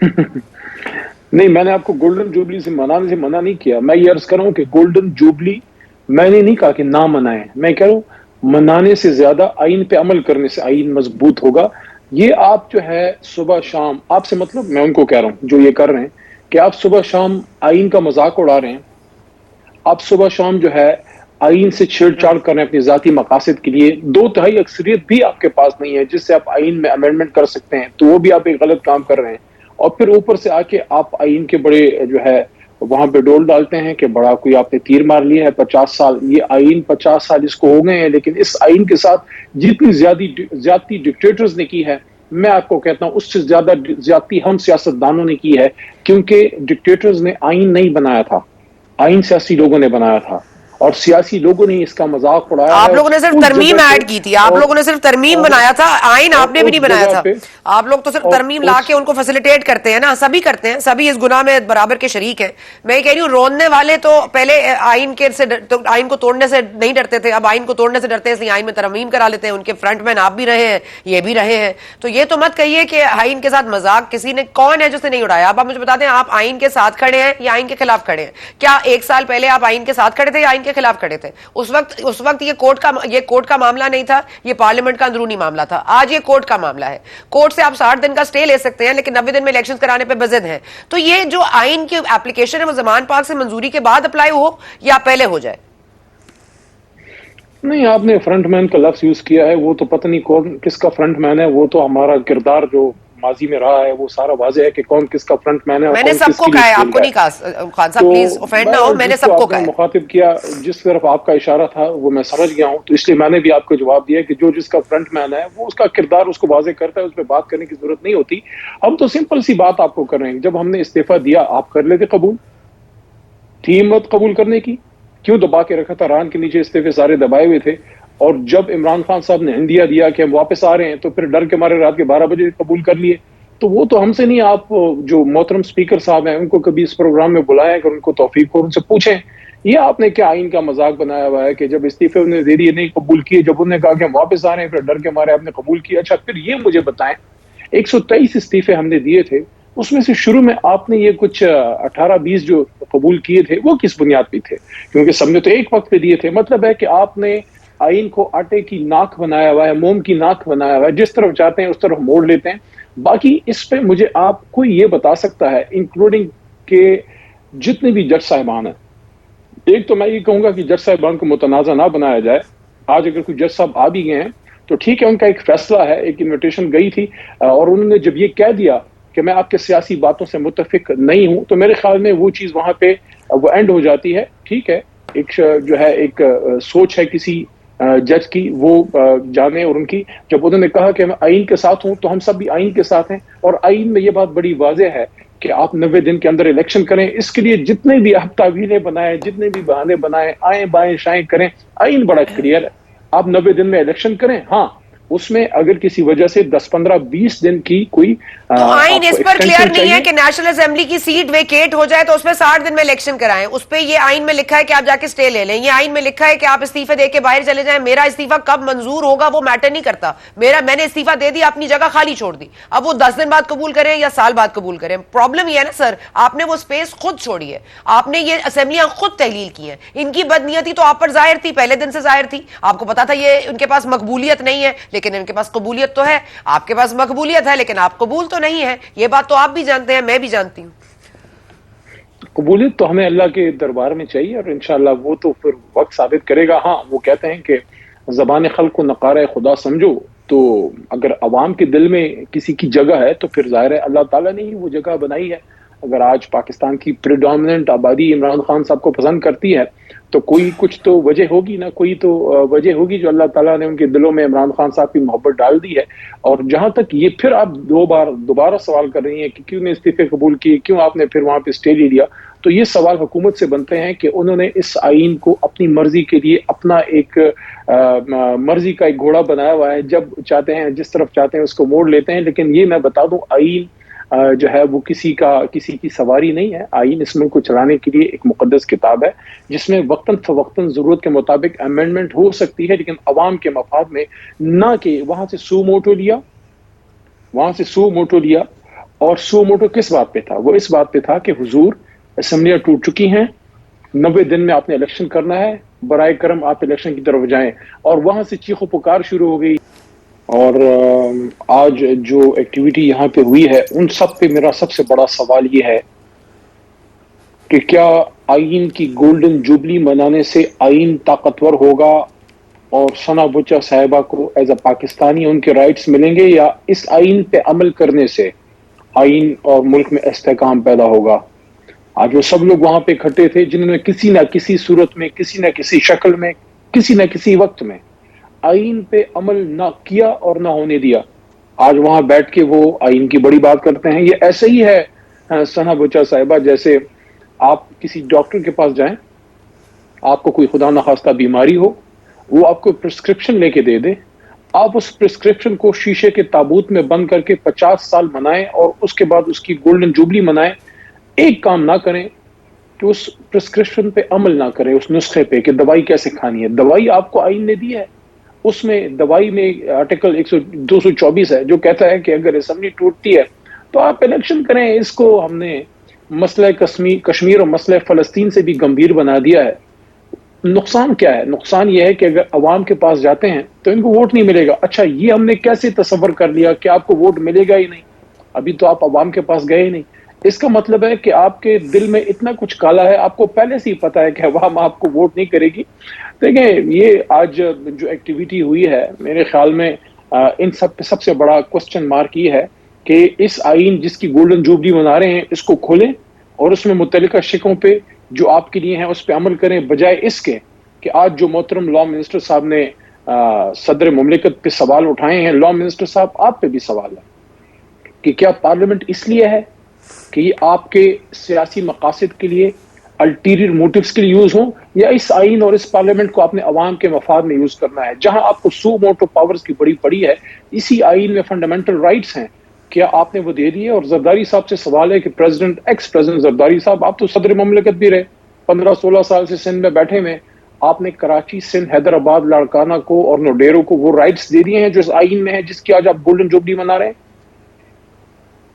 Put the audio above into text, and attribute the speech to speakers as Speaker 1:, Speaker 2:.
Speaker 1: نہیں، میں نے آپ کو گولڈن جوبلی سے منع نہیں کیا. میں یہ عرض کر رہا ہوں کہ گولڈن جوبلی میں نے نہیں کہا کہ نہ منائیں. میں کہہ رہا ہوں منانے سے زیادہ آئین پہ عمل کرنے سے آئین مضبوط ہوگا. یہ آپ جو ہے صبح شام، آپ سے مطلب میں ان کو کہہ رہا ہوں جو یہ کر رہے ہیں کہ آپ صبح شام آئین کا مذاق اڑا رہے ہیں. آپ صبح شام جو ہے آئین سے چھیڑ چھاڑ کر رہے ہیں اپنی ذاتی مقاصد کے لیے. 2/3 اکثریت بھی آپ کے پاس نہیں ہے جس سے آپ آئین میں امینڈمنٹ کر سکتے ہیں، تو وہ بھی آپ ایک غلط کام کر رہے ہیں. اور پھر اوپر سے آ کے آپ آئین کے بڑے جو ہے وہاں پہ ڈول ڈالتے ہیں کہ بڑا کوئی آپ نے تیر مار لیا ہے 50 سال. یہ آئین 50 سال اس کو ہو گئے ہیں، لیکن اس آئین کے ساتھ جتنی زیادتی ڈکٹیٹرز نے کی ہے، میں آپ کو کہتا ہوں اس سے زیادہ زیادتی ہم سیاستدانوں نے کی ہے. کیونکہ ڈکٹیٹرز نے آئین نہیں بنایا تھا، آئین سیاسی لوگوں نے بنایا تھا، اور سیاسی لوگوں نے اس کا مذاق اڑایا ہے.
Speaker 2: آپ لوگوں نے صرف
Speaker 1: اس
Speaker 2: ترمیم
Speaker 1: جگہ پہ
Speaker 2: ایڈ کی تھی، آپ لوگوں نے صرف ترمیم بنایا تھا، آئین آپ نے بھی نہیں
Speaker 1: اس
Speaker 2: بنایا
Speaker 1: جگہ
Speaker 2: تھا.
Speaker 1: پہ
Speaker 2: آپ لوگ تو صرف
Speaker 1: اور
Speaker 2: ترمیم لا کے ان کو فیسیلیٹیٹ کرتے ہیں نا. سبھی کرتے ہیں، سبھی اس گناہ میں برابر کے شریک ہیں. میں یہ کہہ رہی ہوں روننے والے تو پہلے آئین کو توڑنے سے نہیں ڈرتے تھے، اب آئین کو توڑنے سے ڈرتے ہیں، اس لیے آئین میں ترمیم کرا لیتے ہیں. ان کے فرنٹ مین آپ بھی رہے ہیں، یہ بھی رہے ہیں. تو یہ تو مت کہیے کہ آئین کے ساتھ مذاق کسی نے، کون ہے جس نے نہیں اڑایا؟ اب آپ مجھے بتا دیں، آپ آئین کے ساتھ کھڑے ہیں یا آئین کے خلاف کھڑے ہیں؟ کیا 1 سال پہلے آپ آئین کے ساتھ کھڑے تھے یا آئین کے خلاف کھڑے تھے؟ اس وقت یہ کورٹ کا معاملہ نہیں تھا، یہ پارلیمنٹ کا اندرونی معاملہ تھا. آج یہ کورٹ کا معاملہ ہے. کورٹ سے آپ 60 دن کا سٹے لے سکتے ہیں، لیکن 90 دن میں الیکشن کرانے پہ بضد ہیں. تو یہ جو آئین کی اپلیکیشن ہے وہ زمان پاک سے منظوری کے بعد اپلائی ہو یا پہلے ہو جائے؟
Speaker 1: نہیں، آپ نے فرنٹ مین کا لفظ یوز کیا ہے، وہ تو پتہ نہیں کون کس کا فرنٹ مین ہے. وہ تو ہمارا کردار جو ماضی میں رہا ہے وہ سارا واضح ہے کہ کون کس کا فرنٹ مین ہے اور
Speaker 2: میں نے
Speaker 1: کون
Speaker 2: سب
Speaker 1: کس
Speaker 2: کو
Speaker 1: کے لیے
Speaker 2: کہا ہے، آپ
Speaker 1: کھیل
Speaker 2: کو
Speaker 1: رہا
Speaker 2: نہیں
Speaker 1: ہے.
Speaker 2: کہا. خان صاحب
Speaker 1: تو
Speaker 2: پلیز اوفینڈ نہ ہو،
Speaker 1: بہرحال
Speaker 2: میں نے
Speaker 1: جس کو
Speaker 2: سب کو
Speaker 1: آپ
Speaker 2: کہا
Speaker 1: نے
Speaker 2: ہے.
Speaker 1: مخاطب کیا، جس طرف آپ کا اشارہ تھا وہ میں سمجھ گیا ہوں، تو اس لیے میں نے بھی آپ کو جواب دیا کہ جو جس کا فرنٹ مین ہے وہ اس کا کردار اس کو واضح کرتا ہے، اس پہ بات کرنے کی ضرورت نہیں ہوتی. ہم تو سمپل سی بات آپ کو کر رہے ہیں. جب ہم نے استعفیٰ دیا آپ کر لیتے قبول، تھی ہمت قبول کرنے کی؟ کیوں دبا کے رکھا تھا؟ ران کے نیچے استعفے سارے دبائے ہوئے تھے. اور جب عمران خان صاحب نے ہندیہ دیا کہ ہم واپس آ رہے ہیں تو پھر ڈر کے مارے رات کے 12 بجے قبول کر لیے. تو وہ تو ہم سے نہیں، آپ جو محترم سپیکر صاحب ہیں ان کو کبھی اس پروگرام میں بلائیں کہ ان کو توفیق ہو، ان سے پوچھیں یہ آپ نے کیا آئین کا مذاق بنایا ہوا ہے کہ جب استعفے انہیں دے دیے نہیں قبول کیے، جب انہوں نے کہا کہ ہم واپس آ رہے ہیں پھر ڈر کے مارے آپ نے قبول کیا. اچھا پھر یہ مجھے بتائیں 123 استعفے ہم نے دیے تھے، اس میں سے شروع میں آپ نے یہ کچھ 18-20 جو قبول کیے تھے وہ کس بنیاد پہ تھے؟ کیونکہ سب نے تو ایک وقت پہ دیے تھے. مطلب ہے کہ آپ نے آئین کو آٹے کی ناک بنایا ہوا ہے، موم کی ناک بنایا ہوا ہے، جس طرف چاہتے ہیں اس طرف موڑ لیتے ہیں. باقی اس پہ مجھے آپ کوئی یہ بتا سکتا ہے انکلوڈنگ کہ جتنے بھی جج صاحبان ہیں، ایک تو میں یہ کہوں گا کہ جج صاحبان کو متنازع نہ بنایا جائے. آج اگر کوئی جج صاحب آ بھی گئے ہیں تو ٹھیک ہے، ان کا ایک فیصلہ ہے، ایک انویٹیشن گئی تھی اور انہوں نے جب یہ کہہ دیا کہ میں آپ کے سیاسی باتوں سے متفق نہیں ہوں، تو میرے خیال میں وہ چیز وہاں پہ وہ اینڈ ہو جاتی ہے. ٹھیک ہے، ایک جو ہے ایک سوچ ہے کسی جج کی، وہ جانے. اور ان کی جب انہوں نے کہا کہ میں آئین کے ساتھ ہوں تو ہم سب بھی آئین کے ساتھ ہیں. اور آئین میں یہ بات بڑی واضح ہے کہ آپ 90 دن کے اندر الیکشن کریں. اس کے لیے جتنے بھی آپ تعویلیں بنائیں، جتنے بھی بہانے بنائیں، آئیں بائیں شائیں کریں، آئین بڑا کلیئر ہے. آپ 90 دن میں الیکشن کریں. ہاں اس میں اگر کسی وجہ سے 10-15-20 دن کی کوئی
Speaker 2: تو آئین
Speaker 1: آپ کو
Speaker 2: اس پر کلیئر
Speaker 1: ایکسٹینشن
Speaker 2: نہیں ہے
Speaker 1: چاہیے.
Speaker 2: کہ نیشنل اسمبلی کی سیٹ ویکیٹ ہو جائے تو اس میں 60 دن میں الیکشن کرائیں. اس پہ یہ آئین میں لکھا ہے کہ آپ جا کے سٹے لے لیں. یہ آئین میں لکھا ہے کہ آپ استعفے دے کے باہر چلے جائیں. میرا استعفیٰ کب منظور ہوگا وہ میٹر نہیں کرتا. میں نے استعفیٰ دے دیا، اپنی جگہ خالی چھوڑ دی. اب وہ 10 دن بعد قبول کریں یا سال بعد قبول کریں، پرابلم یہ ہے نا سر، آپ نے وہ سپیس خود چھوڑی ہے. آپ نے یہ اسمبلیاں خود تحلیل کی ہیں. ان کی بدنیتی تو آپ پر ظاہر تھی، پہلے دن سے ظاہر تھی. آپ کو پتا تھا یہ ان کے پاس مقبولیت نہیں ہے، لیکن ان کے پاس قبولیت تو ہے. آپ کے پاس مقبولیت ہے لیکن آپ قبول تو نہیں ہے. یہ بات تو آپ بھی جانتے ہیں، میں بھی جانتی ہوں.
Speaker 1: قبولیت تو ہمیں اللہ کے دربار میں چاہیے اور انشاءاللہ وہ تو پھر وقت ثابت کرے گا. ہاں وہ کہتے ہیں کہ زبان خلق کو نقارہ خدا سمجھو. تو اگر عوام کے دل میں کسی کی جگہ ہے تو پھر ظاہر ہے اللہ تعالیٰ نے ہی وہ جگہ بنائی ہے. اگر آج پاکستان کی پریڈومیننٹ آبادی عمران خان صاحب کو پسند کرتی ہے تو کوئی کچھ تو وجہ ہوگی نا، کوئی تو وجہ ہوگی جو اللہ تعالیٰ نے ان کے دلوں میں عمران خان صاحب کی محبت ڈال دی ہے. اور جہاں تک یہ پھر آپ دوبارہ سوال کر رہی ہیں کہ کیوں نے استعفے قبول کیے، کیوں آپ نے پھر وہاں پہ اسٹے لے لیا، تو یہ سوال حکومت سے بنتے ہیں کہ انہوں نے اس آئین کو اپنی مرضی کے لیے اپنا ایک مرضی کا ایک گھوڑا بنایا ہوا ہے. جب چاہتے ہیں جس طرف چاہتے ہیں اس کو موڑ لیتے ہیں. لیکن یہ میں بتا دوں آئین جو ہے وہ کسی کی سواری نہیں ہے. آئین اس ملک کو چلانے کے لیے ایک مقدس کتاب ہے جس میں وقتاً فوقتاً ضرورت کے مطابق امینڈمنٹ ہو سکتی ہے، لیکن عوام کے مفاد میں نہ. کہ وہاں سے سو موٹو لیا اور سو موٹو کس بات پہ تھا؟ وہ اس بات پہ تھا کہ حضور اسمبلیاں ٹوٹ چکی ہیں، 90 دن میں آپ نے الیکشن کرنا ہے، برائے کرم آپ الیکشن کی طرف جائیں. اور وہاں سے چیخ و پکار شروع ہو گئی. اور آج جو ایکٹیویٹی یہاں پہ ہوئی ہے ان سب پہ میرا سب سے بڑا سوال یہ ہے کہ کیا آئین کی گولڈن جوبلی منانے سے آئین طاقتور ہوگا اور ثنا بچہ صاحبہ کو ایز اے پاکستانی ان کے رائٹس ملیں گے، یا اس آئین پہ عمل کرنے سے آئین اور ملک میں استحکام پیدا ہوگا؟ آج وہ سب لوگ وہاں پہ اکٹھے تھے جنہوں نے کسی نہ کسی صورت میں، کسی نہ کسی شکل میں، کسی نہ کسی وقت میں آئین پہ عمل نہ کیا اور نہ ہونے دیا. آج وہاں بیٹھ کے وہ آئین کی بڑی بات کرتے ہیں. یہ ایسے ہی ہے ثنا بچہ صاحبہ، جیسے آپ کسی ڈاکٹر کے پاس جائیں، آپ کو کوئی خدا نخواستہ بیماری ہو، وہ آپ کو پرسکرپشن لے کے دے دے، آپ اس پرسکرپشن کو شیشے کے تابوت میں بند کر کے 50 سال منائیں اور اس کے بعد اس کی گولڈن جوبلی منائیں، ایک کام نہ کریں کہ اس پرسکرپشن پہ عمل نہ کریں، اس نسخے پہ کہ دوائی کیسے کھانی ہے. دوائی آپ کو آئین نے دی ہے، اس میں دوائی میں آرٹیکل 224 ہے جو کہتا ہے کہ اگر اسمبلی ٹوٹتی ہے تو آپ الیکشن کریں. اس کو ہم نے مسئلہ کشمیر اور مسئلہ فلسطین سے بھی گمبھیر بنا دیا ہے. نقصان کیا ہے؟ نقصان یہ ہے کہ اگر عوام کے پاس جاتے ہیں تو ان کو ووٹ نہیں ملے گا. اچھا، یہ ہم نے کیسے تصور کر لیا کہ آپ کو ووٹ ملے گا ہی نہیں؟ ابھی تو آپ عوام کے پاس گئے ہی نہیں. اس کا مطلب ہے کہ آپ کے دل میں اتنا کچھ کالا ہے، آپ کو پہلے سے ہی پتا ہے کہ عوام آپ کو ووٹ نہیں کرے گی. دیکھیں، یہ آج جو ایکٹیویٹی ہوئی ہے، میرے خیال میں ان سب سے بڑا کوسچن مارک یہ ہے کہ اس آئین جس کی گولڈن جوبلی منا رہے ہیں اس کو کھولیں اور اس میں متعلقہ شقوں پہ جو آپ کے لیے ہیں اس پہ عمل کریں، بجائے اس کے کہ آج جو محترم لا منسٹر صاحب نے صدر مملکت پہ سوال اٹھائے ہیں. لا منسٹر صاحب، آپ پہ بھی سوال ہے کہ کیا پارلیمنٹ اس لیے ہے کہ یہ آپ کے سیاسی مقاصد کے لیے، الٹیریئر موٹیوز کے لیے یوز ہوں، یا اس آئین اور اس پارلیمنٹ کو اپنے عوام کے مفاد میں یوز کرنا ہے؟ جہاں آپ کو سو موٹو پاورز کی بڑی پڑی ہے، اسی آئین میں فنڈامنٹل رائٹس ہیں، کیا آپ نے وہ دے دیے؟ اور زرداری صاحب سے سوال ہے کہ ایکس پریزیڈنٹ زرداری صاحب، آپ تو صدر مملکت بھی رہے، 15-16 سال سے سندھ میں بیٹھے ہوئے، آپ نے کراچی، سندھ، حیدرآباد، لاڑکانہ کو اور نوڈیرو کو وہ رائٹس دے دیے ہیں جو اس آئین میں ہے، جس کی آج آپ گولڈن جوبلی منا رہے ہیں.